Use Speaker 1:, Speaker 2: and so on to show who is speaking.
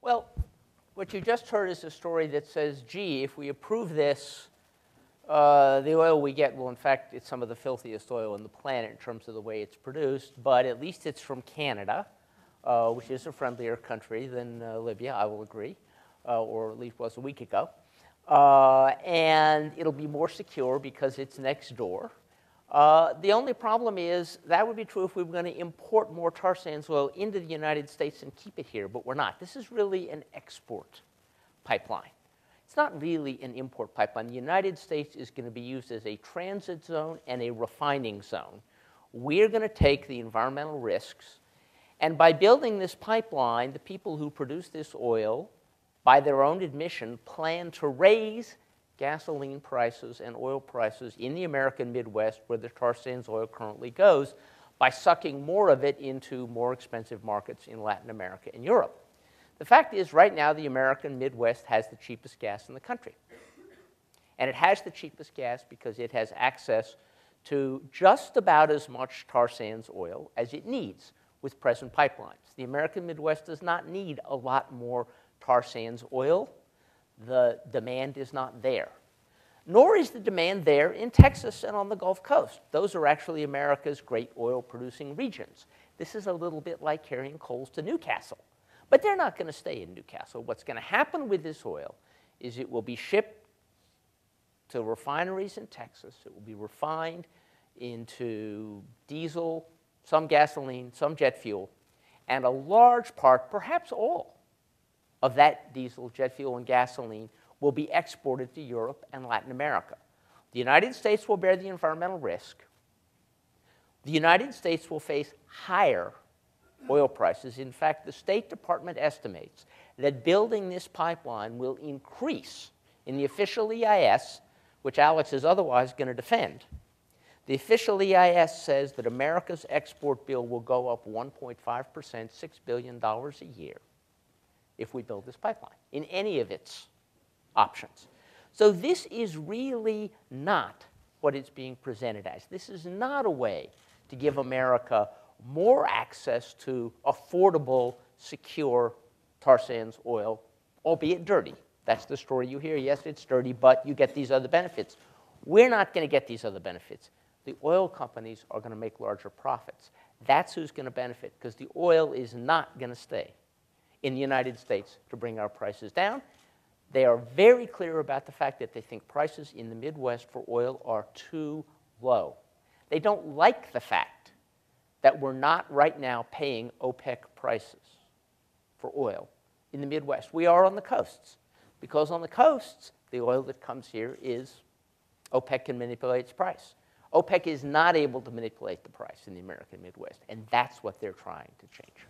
Speaker 1: Well, what you just heard is a story that says, gee, if we approve this, the oil we get will, in fact, it's some of the filthiest oil on the planet in terms of the way it's produced, but at least it's from Canada, which is a friendlier country than Libya, I will agree, or at least was a week ago. And it'll be more secure because it's next door. The only problem is that would be true if we were going to import more tar sands oil into the United States and keep it here, but we're not. This is really an export pipeline. It's not really an import pipeline. The United States is going to be used as a transit zone and a refining zone. We're going to take the environmental risks, and by building this pipeline, the people who produce this oil, by their own admission, plan to raise gasoline prices and oil prices in the American Midwest, where the tar sands oil currently goes, by sucking more of it into more expensive markets in Latin America and Europe. The fact is, right now, the American Midwest has the cheapest gas in the country. And it has the cheapest gas because it has access to just about as much tar sands oil as it needs with present pipelines. The American Midwest does not need a lot more tar sands oil. The demand is not there. Nor is the demand there in Texas and on the Gulf Coast. Those are actually America's great oil-producing regions. This is a little bit like carrying coals to Newcastle. But they're not going to stay in Newcastle. What's going to happen with this oil is it will be shipped to refineries in Texas. It will be refined into diesel, some gasoline, some jet fuel, and a large part, perhaps all, of that diesel, jet fuel, and gasoline will be exported to Europe and Latin America. The United States will bear the environmental risk. The United States will face higher oil prices. In fact, the State Department estimates that building this pipeline will increase, in the official EIS, which Alex is otherwise going to defend, the official EIS says that America's export bill will go up 1.5%, $6 billion a year, if we build this pipeline, in any of its options. So this is really not what it's being presented as. This is not a way to give America more access to affordable, secure tar sands oil, albeit dirty. That's the story you hear. Yes, it's dirty, but you get these other benefits. We're not going to get these other benefits. The oil companies are going to make larger profits. That's who's going to benefit, because the oil is not going to stay in the United States to bring our prices down. They are very clear about the fact that they think prices in the Midwest for oil are too low. They don't like the fact that we're not right now paying OPEC prices for oil in the Midwest. We are on the coasts, because on the coasts, the oil that comes here is OPEC can manipulate its price. OPEC is not able to manipulate the price in the American Midwest, and that's what they're trying to change.